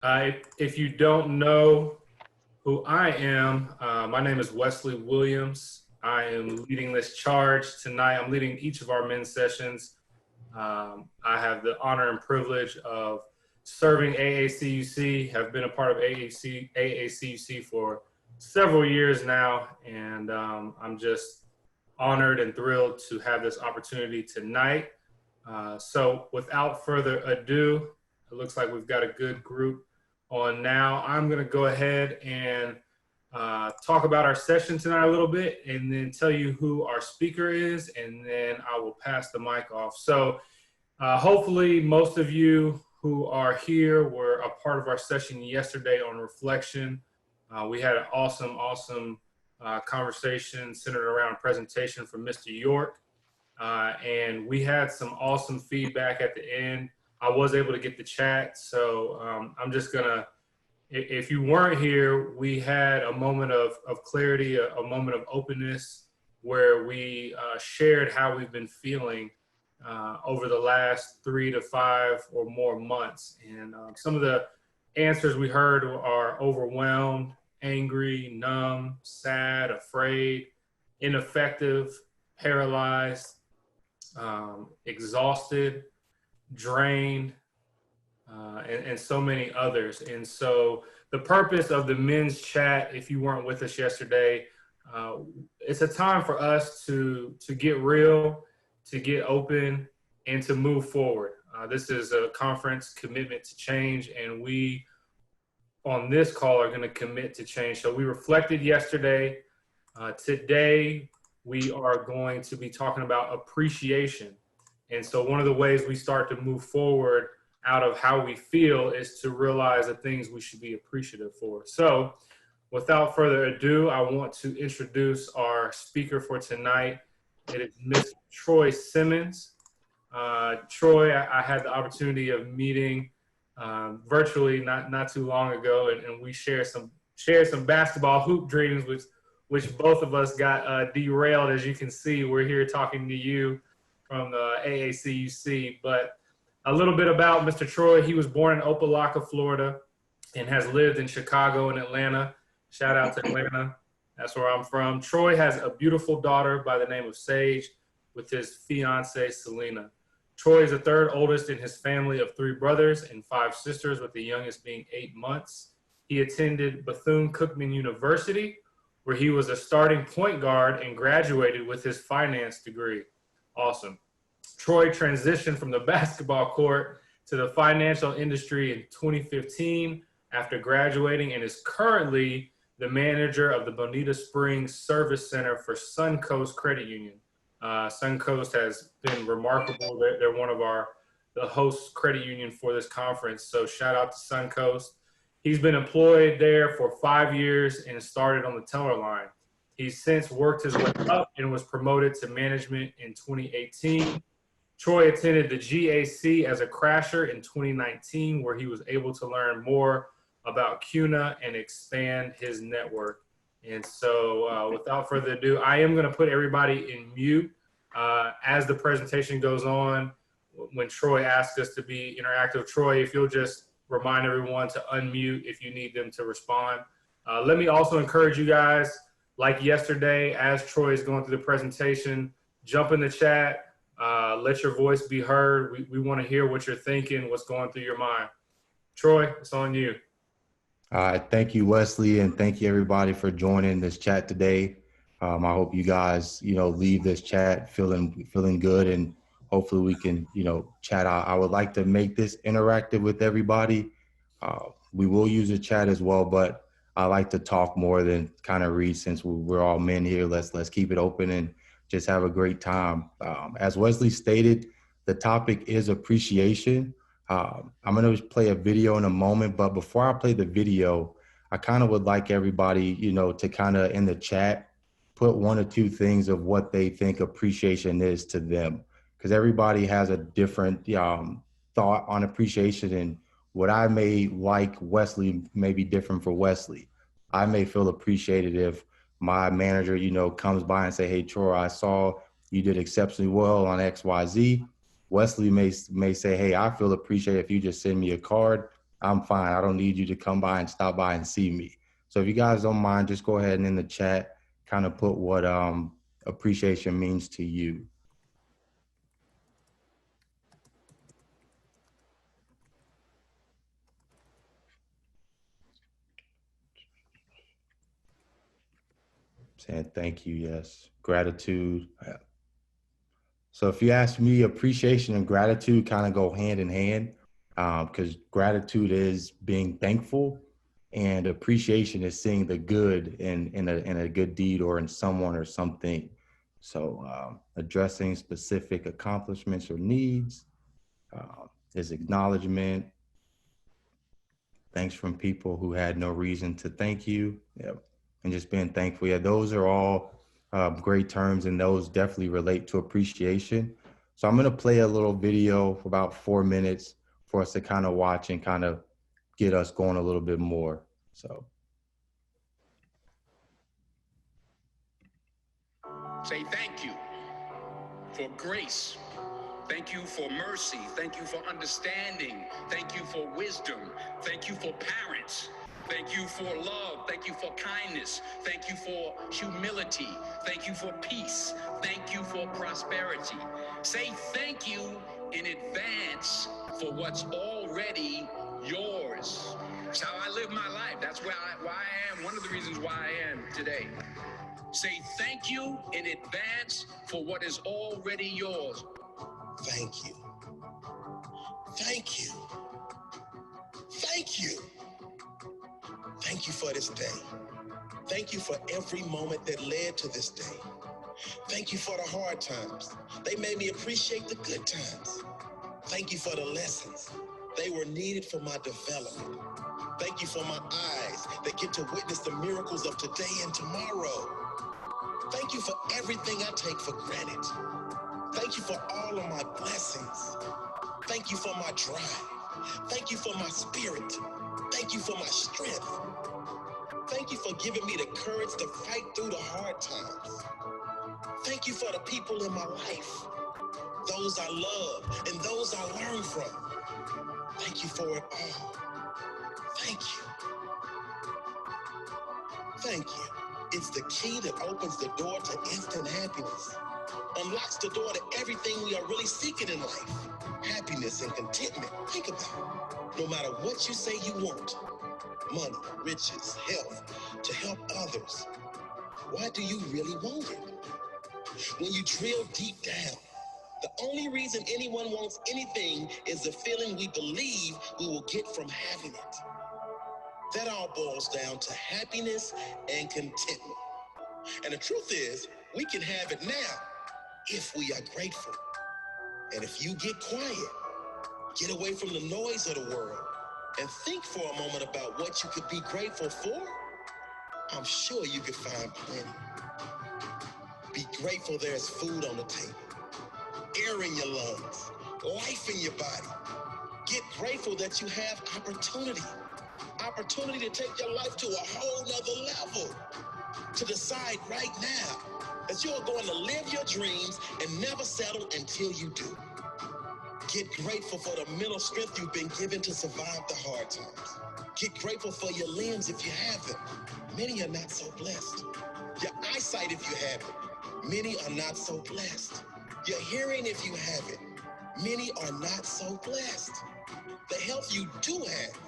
If you don't know who I am, my name is Wesley Williams. I am leading this charge tonight. I'm leading each of our men's sessions. I have the honor and privilege of serving AACUC, have been a part of AACUC for several years now, and I'm just honored and thrilled to have this opportunity tonight. So without further ado, it looks like we've got a good group on now. I'm going to go ahead and talk about our session tonight a little bit and then tell you who our speaker is, and then I will pass the mic off. So hopefully most of you who are here were a part of our session yesterday on reflection. We had an awesome conversation centered around a presentation from Mr. York. And we had some awesome feedback at the end. I was able to get the chat, so I'm just gonna, if you weren't here, we had a moment of clarity, a moment of openness where we shared how we've been feeling over the last 3 to 5 or more months. And some of the answers we heard are overwhelmed, angry, numb, sad, afraid, ineffective, paralyzed, exhausted, drained, and so many others. And so the purpose of the men's chat, if you weren't with us yesterday, it's a time for us to get real, to get open, and to move forward. This is a conference commitment to change, and we on this call are going to commit to change. So we reflected yesterday. Today, we are going to be talking about appreciation. And so one of the ways we start to move forward out of how we feel is to realize the things we should be appreciative for. So without further ado, I want to introduce our speaker for tonight. It is Ms. Troy Simmons. Troy, I had the opportunity of meeting virtually not too long ago, and we shared some basketball hoop dreams, which both of us got derailed. As you can see, we're here talking to you from the AACUC. But a little bit about Mr. Troy. He was born in Opelika, Florida, and has lived in Chicago and Atlanta. Shout out to Atlanta. That's where I'm from. Troy has a beautiful daughter by the name of Sage with his fiancee, Selena. Troy is the third oldest in his family of 3 brothers and 5 sisters, with the youngest being 8 months. He attended Bethune-Cookman University, where he was a starting point guard and graduated with his finance degree. Awesome. Troy transitioned from the basketball court to the financial industry in 2015 after graduating, and is currently the manager of the Bonita Springs Service Center for Suncoast Credit Union. Suncoast has been remarkable. They're one of the host credit union for this conference. So shout out to Suncoast. He's been employed there for 5 years and started on the teller line. He's since worked his way up and was promoted to management in 2018. Troy attended the GAC as a crasher in 2019, where he was able to learn more about CUNA and expand his network. And so without further ado, I am going to put everybody in mute as the presentation goes on. When Troy asks us to be interactive, Troy, if you'll just remind everyone to unmute if you need them to respond. Let me also encourage you guys, like yesterday, as Troy is going through the presentation, jump in the chat, let your voice be heard. We want to hear what you're thinking, what's going through your mind. Troy, it's on you. All right, thank you, Wesley, and thank you everybody for joining this chat today. I hope you guys, leave this chat feeling good, and hopefully we can, chat out. I would like to make this interactive with everybody. We will use the chat as well, but I like to talk more than kind of read, since we're all men here. Let's keep it open and just have a great time. As Wesley stated, the topic is appreciation. I'm going to play a video in a moment, but before I play the video, I kind of would like everybody, to kind of in the chat, put 1 or 2 things of what they think appreciation is to them, because everybody has a different thought on appreciation, and what I may like Wesley may be different for Wesley. I may feel appreciated if my manager, comes by and say, "Hey, Troy, I saw you did exceptionally well on XYZ." Wesley may say, "Hey, I feel appreciated if you just send me a card." I'm fine. I don't need you to come by and stop by and see me. So if you guys don't mind, just go ahead and in the chat, kind of put what appreciation means to you. Saying thank you, yes. Gratitude. So if you ask me, appreciation and gratitude kind of go hand in hand, because gratitude is being thankful, and appreciation is seeing the good in a good deed or in someone or something. So addressing specific accomplishments or needs is acknowledgement. Thanks from people who had no reason to thank you. Yep. And just being thankful. Yeah, those are all great terms, and those definitely relate to appreciation. So I'm going to play a little video for about 4 minutes for us to kind of watch and kind of get us going a little bit more. So say thank you for grace. Thank you for mercy. Thank you for understanding. Thank you for wisdom. Thank you for parents. Thank you for love. Thank you for kindness. Thank you for humility. Thank you for peace. Thank you for prosperity. Say thank you in advance for what's already yours. It's how I live my life. That's why I am. One of the reasons why I am today. Say thank you in advance for what is already yours. Thank you. Thank you. Thank you. Thank you for this day. Thank you for every moment that led to this day. Thank you for the hard times. They made me appreciate the good times. Thank you for the lessons. They were needed for my development. Thank you for my eyes that get to witness the miracles of today and tomorrow. Thank you for everything I take for granted. Thank you for all of my blessings. Thank you for my drive. Thank you for my spirit. Thank you for my strength. Thank you for giving me the courage to fight through the hard times. Thank you for the people in my life, those I love and those I learn from. Thank you for it all. Thank you. Thank you. It's the key that opens the door to instant happiness, unlocks the door to everything we are really seeking in life. Happiness and contentment. Think about it. No matter what you say you want, money, riches, health, to help others, why do you really want it? When you drill deep down, the only reason anyone wants anything is the feeling we believe we will get from having it. That all boils down to happiness and contentment. And the truth is, we can have it now if we are grateful. And if you get quiet, get away from the noise of the world, and think for a moment about what you could be grateful for, I'm sure you could find plenty. Be grateful there's food on the table, air in your lungs, life in your body. Get grateful that you have opportunity. Opportunity to take your life to a whole nother level. To decide right now that you're going to live your dreams and never settle until you do. Get grateful for the mental strength you've been given to survive the hard times. Get grateful for your limbs if you have them. Many are not so blessed. Your eyesight if you have it. Many are not so blessed. Your hearing if you have it. Many are not so blessed. The health you do have,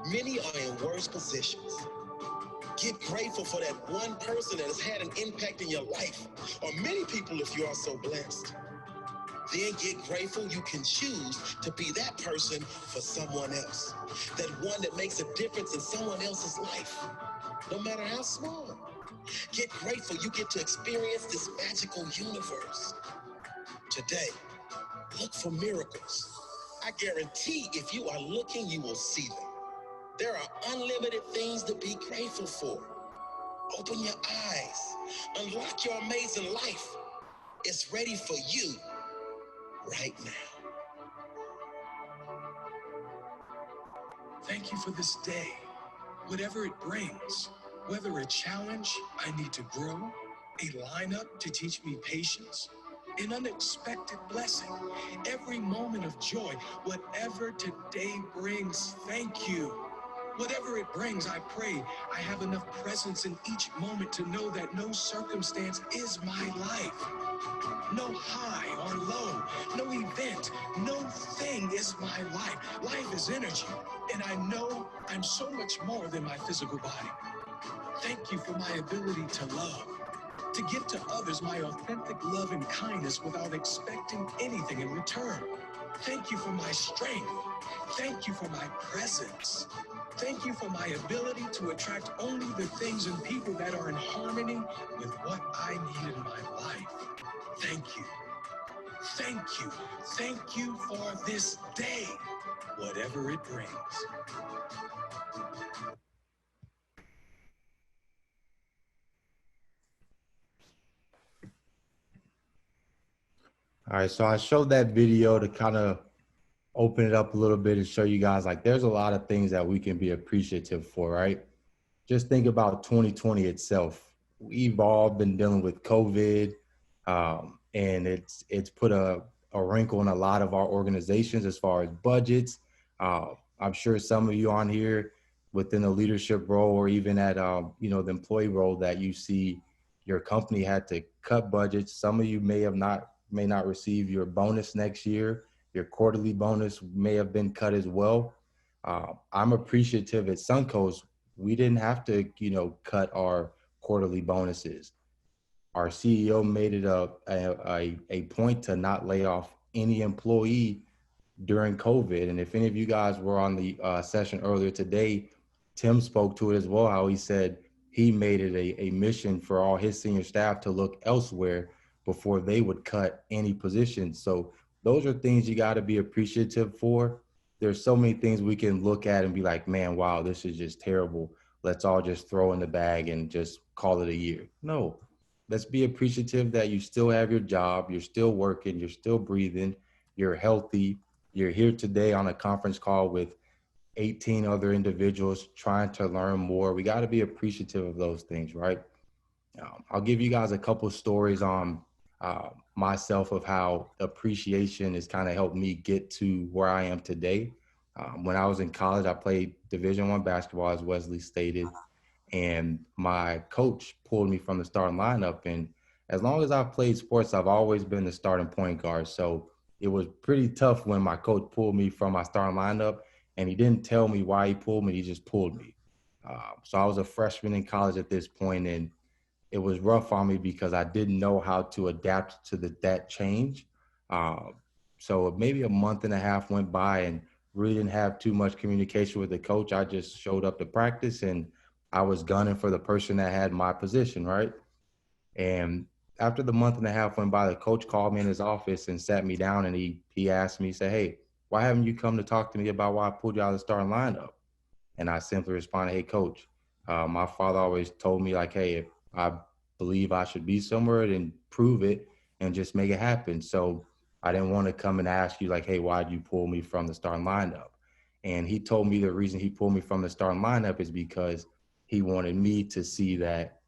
many are in worse positions. Get grateful for that one person that has had an impact in your life, or many people if you are so blessed. Then get grateful you can choose to be that person for someone else. That one that makes a difference in someone else's life, no matter how small. Get grateful you get to experience this magical universe. Today, look for miracles. I guarantee if you are looking, you will see them. There are unlimited things to be grateful for. Open your eyes. Unlock your amazing life. It's ready for you right now. Thank you for this day, whatever it brings. Whether a challenge I need to grow, a lineup to teach me patience, an unexpected blessing, every moment of joy, whatever today brings, thank you. Whatever it brings, I pray I have enough presence in each moment to know that no circumstance is my life. No high or low, no event, no thing is my life. Life is energy, and I know I'm so much more than my physical body. Thank you for my ability to love, to give to others my authentic love and kindness without expecting anything in return. Thank you for my strength. Thank you for my presence. Thank you for my ability to attract only the things and people that are in harmony with what I need in my life. Thank you. Thank you. Thank you for this day, whatever it brings. All right, so I showed that video to kind of open it up a little bit and show you guys like there's a lot of things that we can be appreciative for, right? Just think about 2020 itself. We've all been dealing with COVID, and it's put a wrinkle in a lot of our organizations as far as budgets. I'm sure some of you on here within the leadership role or even at the employee role that you see your company had to cut budgets. Some of you may not receive your bonus next year. Your quarterly bonus may have been cut as well. I'm appreciative at Suncoast we didn't have to, cut our quarterly bonuses. Our CEO made it a point to not lay off any employee during COVID. And if any of you guys were on the session earlier today, Tim spoke to it as well, how he said he made it a mission for all his senior staff to look elsewhere before they would cut any positions. So those are things you got to be appreciative for. There's so many things we can look at and be like, man, wow, this is just terrible. Let's all just throw in the bag and just call it a year. No, let's be appreciative that you still have your job, you're still working, you're still breathing, you're healthy, you're here today on a conference call with 18 other individuals trying to learn more. We got to be appreciative of those things, right? I'll give you guys a couple stories on myself of how appreciation has kind of helped me get to where I am today. When I was in college, I played Division I basketball, as Wesley stated, and my coach pulled me from the starting lineup. And as long as I've played sports, I've always been the starting point guard. So it was pretty tough when my coach pulled me from my starting lineup, and he didn't tell me why he pulled me. He just pulled me. So I was a freshman in college at this point, and it was rough on me because I didn't know how to adapt to that change. So maybe a month and a half went by and really didn't have too much communication with the coach. I just showed up to practice and I was gunning for the person that had my position, right? And after the month and a half went by, the coach called me in his office and sat me down and he asked me, he said, "Hey, why haven't you come to talk to me about why I pulled you out of the starting lineup?" And I simply responded, "Hey, coach, my father always told me like, hey, if I believe I should be somewhere, then prove it and just make it happen. So I didn't want to come and ask you like, hey, why'd you pull me from the starting lineup?" And he told me the reason he pulled me from the starting lineup is because he wanted me to see that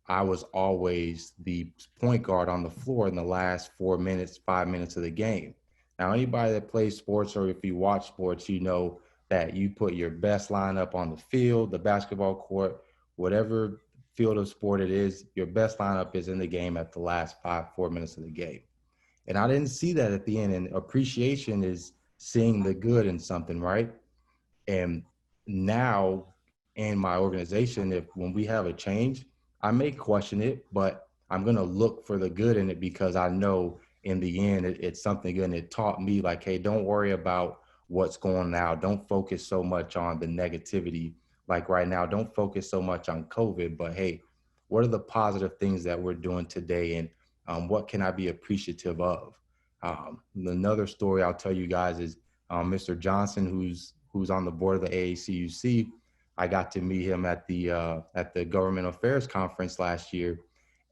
I was always the point guard on the floor in the last 4 minutes, 5 minutes of the game. Now, anybody that plays sports or if you watch sports, you know that you put your best lineup on the field, the basketball court, whatever field of sport it is, your best lineup is in the game at the last 4 minutes of the game. And I didn't see that at the end. And appreciation is seeing the good in something, right? And now in my organization, if when we have a change, I may question it, but I'm going to look for the good in it because I know in the end it's something good. And it taught me like, hey, don't worry about what's going now. Don't focus so much on the negativity. Like right now, don't focus so much on COVID, but hey, what are the positive things that we're doing today? And what can I be appreciative of? Another story I'll tell you guys is Mr. Johnson, who's on the board of the AACUC. I got to meet him at the Government Affairs Conference last year,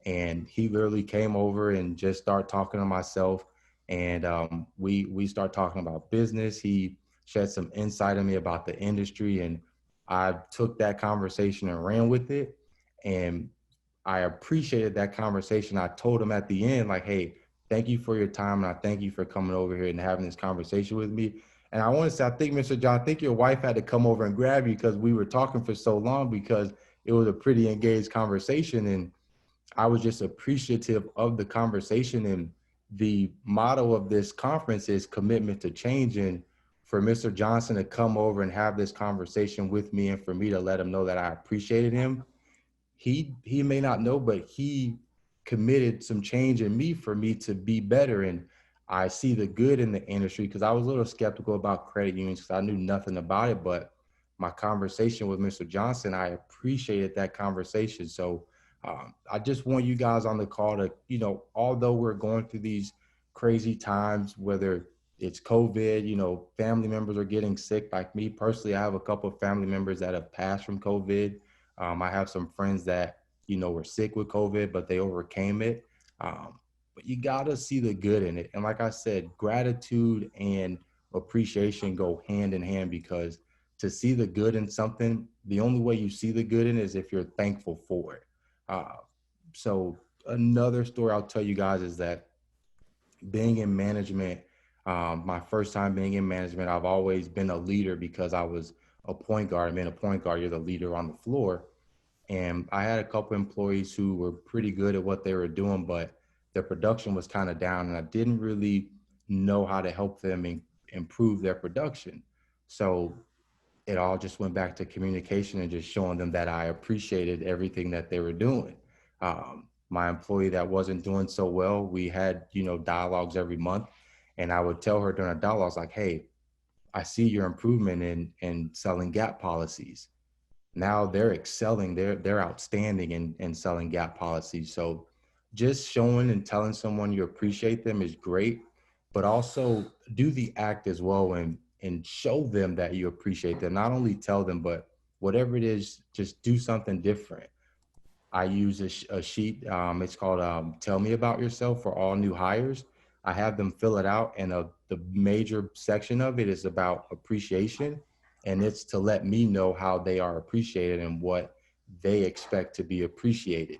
and he literally came over and just started talking to myself, and we start talking about business. He shed some insight on me about the industry, and I took that conversation and ran with it, and I appreciated that conversation. I told him at the end, like, hey, thank you for your time, and I thank you for coming over here and having this conversation with me. And I want to say, I think, Mr. John, I think your wife had to come over and grab you because we were talking for so long, because it was a pretty engaged conversation. And I was just appreciative of the conversation. And the motto of this conference is commitment to change. And for Mr. Johnson to come over and have this conversation with me, and for me to let him know that I appreciated him, he may not know, but he committed some change in me for me to be better. And I see the good in the industry, because I was a little skeptical about credit unions because I knew nothing about it. But my conversation with Mr. Johnson, I appreciated that conversation. So I just want you guys on the call to, although we're going through these crazy times, whether it's COVID, family members are getting sick. Like me personally, I have a couple of family members that have passed from COVID. I have some friends that, were sick with COVID, but they overcame it. But you got to see the good in it. And like I said, gratitude and appreciation go hand in hand, because to see the good in something, the only way you see the good in it is if you're thankful for it. So another story I'll tell you guys is that being in management, my first time being in management, I've always been a leader because I was a point guard. I mean, a point guard, you're the leader on the floor. And I had a couple employees who were pretty good at what they were doing, but their production was kind of down, and I didn't really know how to help them improve their production. So it all just went back to communication and just showing them that I appreciated everything that they were doing. My employee that wasn't doing so well, we had, dialogues every month, and I would tell her during a dialogue, I was like, hey, I see your improvement in selling gap policies. Now they're excelling, they're outstanding in selling gap policies. So just showing and telling someone you appreciate them is great, but also do the act as well, and show them that you appreciate them. Not only tell them, but whatever it is, just do something different. I use a sheet. It's called Tell Me About Yourself for all new hires. I have them fill it out, and the major section of it is about appreciation. And it's to let me know how they are appreciated and what they expect to be appreciated.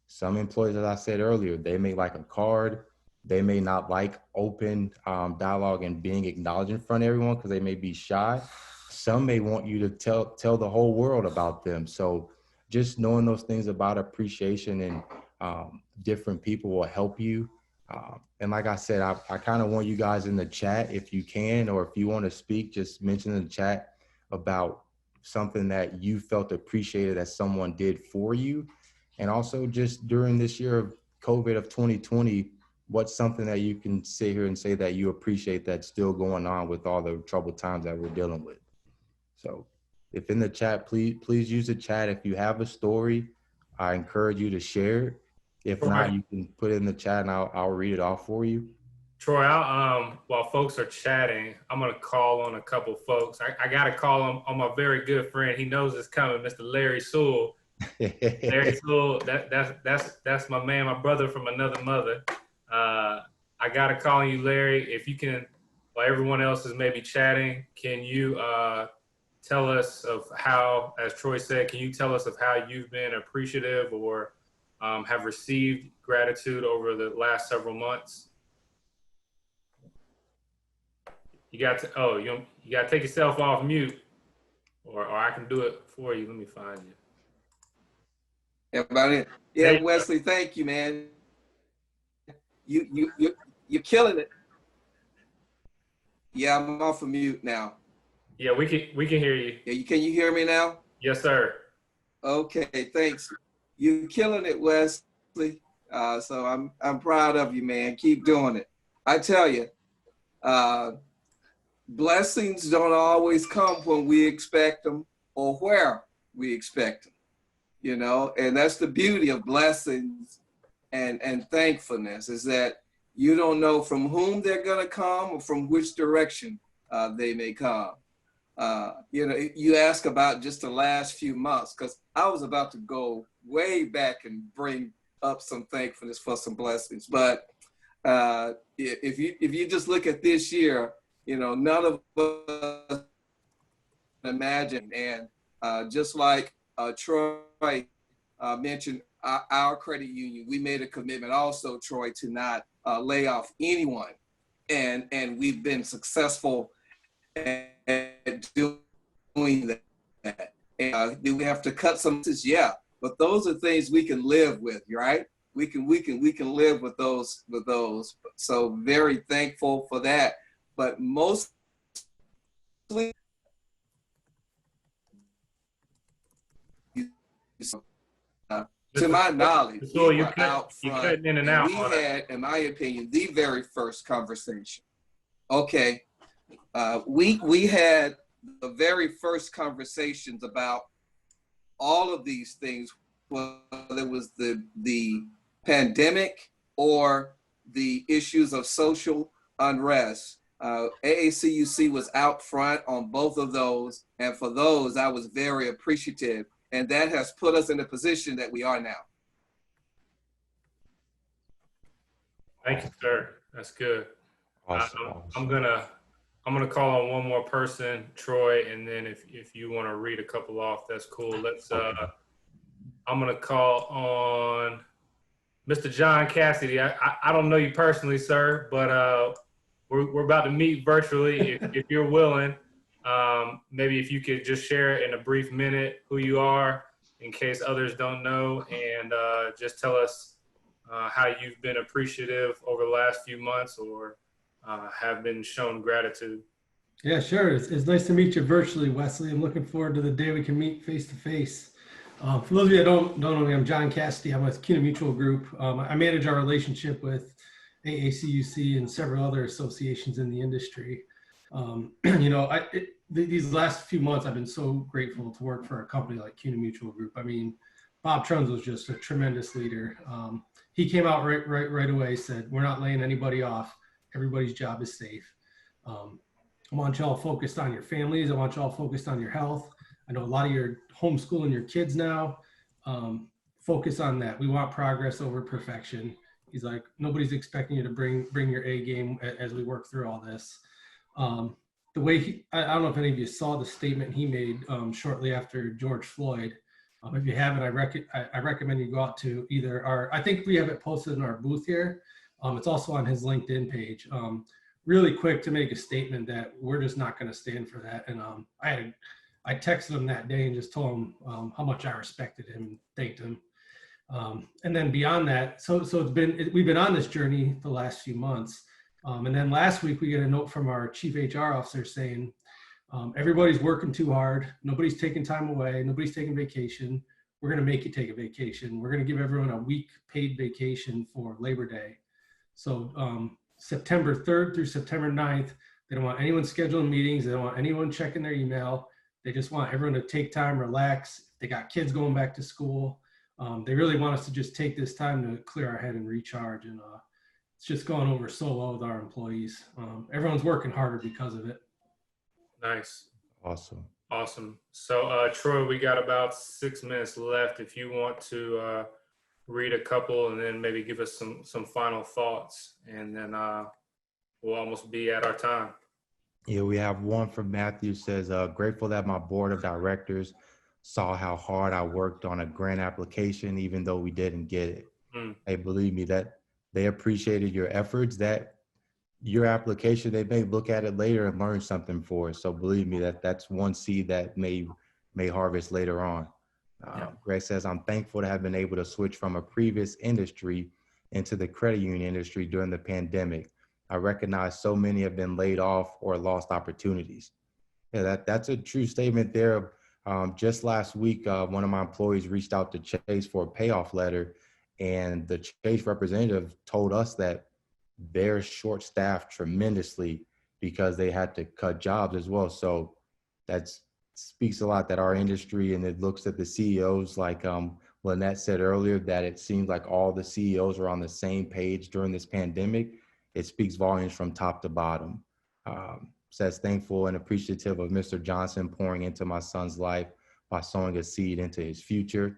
Some employees, as I said earlier, they may like a card. They may not like open dialogue and being acknowledged in front of everyone because they may be shy. Some may want you to tell the whole world about them. So just knowing those things about appreciation and different people will help you. And like I said, I kind of want you guys in the chat, if you can, or if you want to speak, just mention in the chat about something that you felt appreciated that someone did for you. And also just during this year of COVID of 2020, what's something that you can sit here and say that you appreciate that's still going on with all the troubled times that we're dealing with. So if in the chat, please use the chat. If you have a story, I encourage you to share it. If not, you can put it in the chat and I'll read it off for you. Troy, while folks are chatting, I'm gonna call on a couple folks. I gotta call on my very good friend. He knows it's coming, Mr. Larry Sewell. Larry Sewell, that's my man, my brother from another mother. I gotta call on you, Larry. If you can, while everyone else is maybe chatting, can you tell us of how, as Troy said, can you tell us of how you've been appreciative or have received gratitude over the last several months? You got to, you got to take yourself off mute, or I can do it for you. Let me find you. Yeah, about it. Yeah, Wesley, thank you, man. You're killing it. Yeah, I'm off of mute now. Yeah, we can hear you. Yeah, can you hear me now? Yes, sir. Okay, thanks. You're killing it, Wesley. So I'm proud of you, man. Keep doing it. I tell you, blessings don't always come when we expect them or where we expect them, and that's the beauty of blessings and thankfulness, is that you don't know from whom they're going to come or from which direction they may come. You ask about just the last few months, because I was about to go way back and bring up some thankfulness for some blessings. But if you just look at this year, none of us imagine. And just like Troy mentioned our credit union, we made a commitment also, Troy, to not lay off anyone. And we've been successful at doing that. And do we have to cut some? Yeah, but those are things we can live with, right? We can live with those. So very thankful for that. But mostly, to my knowledge, so we were out you're front, cutting in and and out. we had, in my opinion, the very first conversation. Okay, we had the very first conversations about all of these things, whether it was the pandemic or the issues of social unrest. AACUC was out front on both of those, and for those, I was very appreciative, and that has put us in the position that we are now. Thank you, sir. That's good. Awesome. I'm gonna call on one more person, Troy, and then if you want to read a couple off, that's cool. Let's. I'm gonna call on Mr. John Cassidy. I don't know you personally, sir, but we're about to meet virtually. If you're willing, maybe if you could just share in a brief minute who you are, in case others don't know, and just tell us how you've been appreciative over the last few months, or have been shown gratitude. Yeah, sure. It's nice to meet you virtually, Wesley. I'm looking forward to the day we can meet face to face. For those of you that don't know me, I'm John Cassidy. I'm with CUNA Mutual Group. I manage our relationship with AACUC and several other associations in the industry. These last few months, I've been so grateful to work for a company like CUNA Mutual Group. I mean, Bob Truns was just a tremendous leader. He came out right away, said, "We're not laying anybody off. Everybody's job is safe. I want y'all focused on your families. I want y'all focused on your health. I know a lot of you are homeschooling your kids now. Focus on that. We want progress over perfection." He's like, nobody's expecting you to bring your A game as we work through all this. The way I don't know if any of you saw the statement he made shortly after George Floyd. If you haven't, I recommend you go out to either I think we have it posted in our booth here. It's also on his LinkedIn page. Really quick to make a statement that we're just not going to stand for that. And I texted him that day and just told him how much I respected him and thanked him. And then beyond that, so we've been on this journey the last few months. And then last week we get a note from our chief HR officer saying, everybody's working too hard. Nobody's taking time away. Nobody's taking vacation. We're going to make you take a vacation. We're going to give everyone a week paid vacation for Labor Day. So September 3rd through September 9th, they don't want anyone scheduling meetings. They don't want anyone checking their email. They just want everyone to take time, relax. They got kids going back to school. They really want us to just take this time to clear our head and recharge. And it's just going over so well with our employees. Everyone's working harder because of it. Nice. Awesome. So Troy, we got about 6 minutes left. If you want to read a couple and then maybe give us some final thoughts, and then we'll almost be at our time. Yeah, we have one from Matthew. Says, grateful that my board of directors saw how hard I worked on a grant application, even though we didn't get it. Hey, believe me, that they appreciated your efforts, that your application, they may look at it later and learn something for it. So believe me, that's one seed that may harvest later on. Greg says, I'm thankful to have been able to switch from a previous industry into the credit union industry during the pandemic. I recognize so many have been laid off or lost opportunities. Yeah, that's a true statement there. Just last week, one of my employees reached out to Chase for a payoff letter, and the Chase representative told us that they're short-staffed tremendously because they had to cut jobs as well. So that speaks a lot that our industry, and it looks at the CEOs, like Lynette said earlier, that it seems like all the CEOs are on the same page during this pandemic. It speaks volumes from top to bottom. Says thankful and appreciative of Mr. Johnson pouring into my son's life by sowing a seed into his future.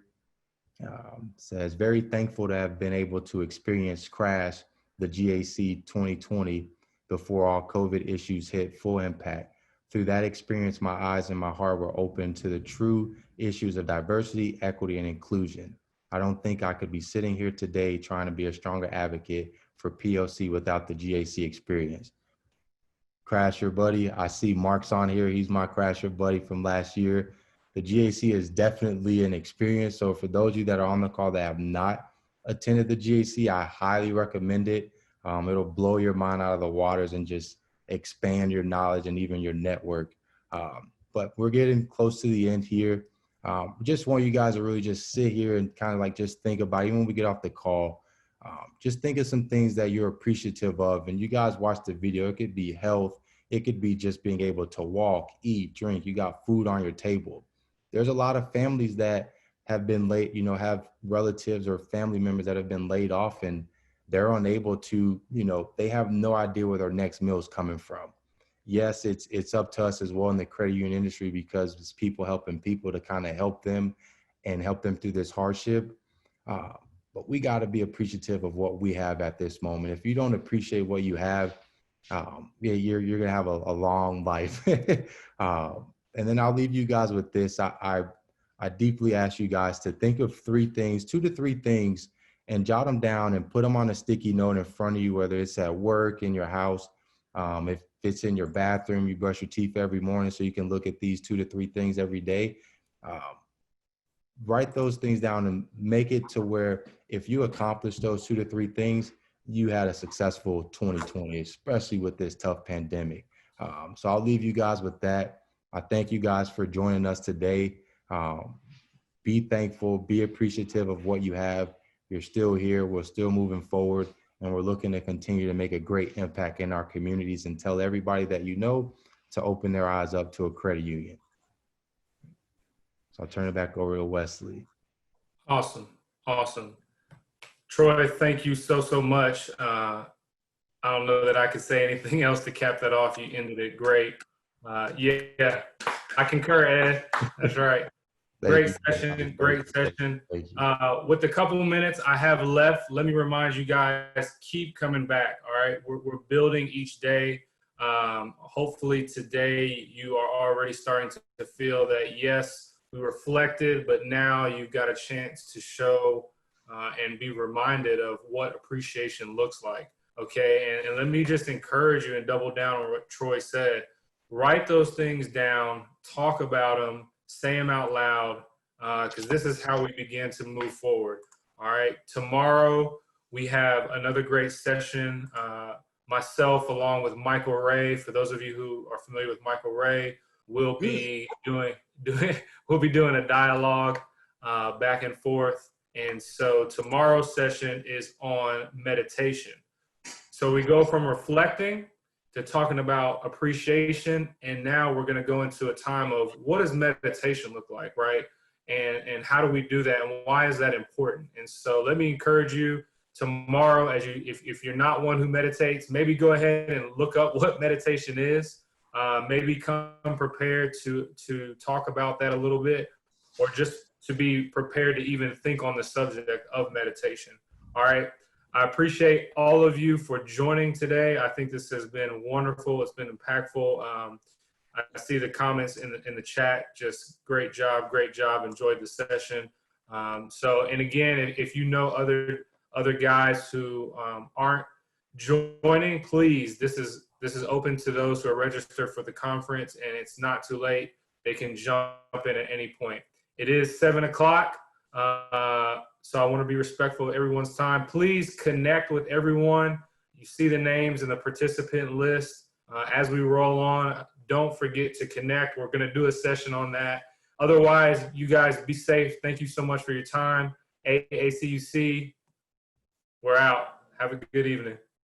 Says very thankful to have been able to experience Crash, the GAC 2020, before all COVID issues hit full impact. Through that experience, my eyes and my heart were open to the true issues of diversity, equity, and inclusion. I don't think I could be sitting here today trying to be a stronger advocate for POC without the GAC experience. Crasher buddy, I see Mark's on here. He's my Crasher buddy from last year. The GAC is definitely an experience. So for those of you that are on the call that have not attended the GAC, I highly recommend it. It'll blow your mind out of the waters and just expand your knowledge and even your network. But we're getting close to the end here. Just want you guys to really just sit here and kind of like just think about, even when we get off the call, just think of some things that you're appreciative of. And you guys watch the video. It could be health. It could be just being able to walk, eat, drink. You got food on your table. There's a lot of families that have been laid, you know, have relatives or family members that have been laid off and they're unable to, you know, they have no idea where their next meal is coming from. Yes, it's up to us as well in the credit union industry because it's people helping people to kind of help them and help them through this hardship. But we got to be appreciative of what we have at this moment. If you don't appreciate what you have, yeah, you're going to have a long life. And then I'll leave you guys with this. I deeply ask you guys to think of 3 things, 2 to 3 things, and jot them down and put them on a sticky note in front of you, whether it's at work, in your house, if it's in your bathroom, you brush your teeth every morning so you can look at these 2 to 3 things every day. Write those things down and make it to where if you accomplish those 2 to 3 things, you had a successful 2020, especially with this tough pandemic. So I'll leave you guys with that. I thank you guys for joining us today. Be thankful, be appreciative of what you have. You're still here. We're still moving forward, and we're looking to continue to make a great impact in our communities and tell everybody that you know to open their eyes up to a credit union. So I'll turn it back over to Wesley. Awesome. Awesome. Troy, thank you so much. I don't know that I could say anything else to cap that off. You ended it great. Yeah, I concur, Ed. That's right. Great session. With the couple of minutes I have left, let me remind you guys, keep coming back. All right. We're building each day. Hopefully today you are already starting to feel that, yes, we reflected, but now you've got a chance to show and be reminded of what appreciation looks like. Okay. And let me just encourage you and double down on what Troy said. Write those things down, talk about them, say them out loud, because this is how we begin to move forward. All right. Tomorrow we have another great session. Myself, along with Michael Ray. For those of you who are familiar with Michael Ray, we'll be doing a dialogue back and forth. And so tomorrow's session is on meditation. So we go from reflecting to talking about appreciation, and now we're going to go into a time of what does meditation look like, right? And how do we do that, and why is that important? And so let me encourage you tomorrow, as you, if you're not one who meditates, maybe go ahead and look up what meditation is. Maybe come prepared to talk about that a little bit, or just to be prepared to even think on the subject of meditation. All right. I appreciate all of you for joining today. I think this has been wonderful. It's been impactful. I see the comments in the chat. Just great job. Enjoyed the session. And again, if you know other guys who aren't joining, please, this is open to those who are registered for the conference, and it's not too late. They can jump in at any point. It is 7 o'clock. So I want to be respectful of everyone's time. Please connect with everyone. You see the names in the participant list. As we roll on, don't forget to connect. We're going to do a session on that. Otherwise, you guys be safe. Thank you so much for your time. AACUC, we're out. Have a good evening.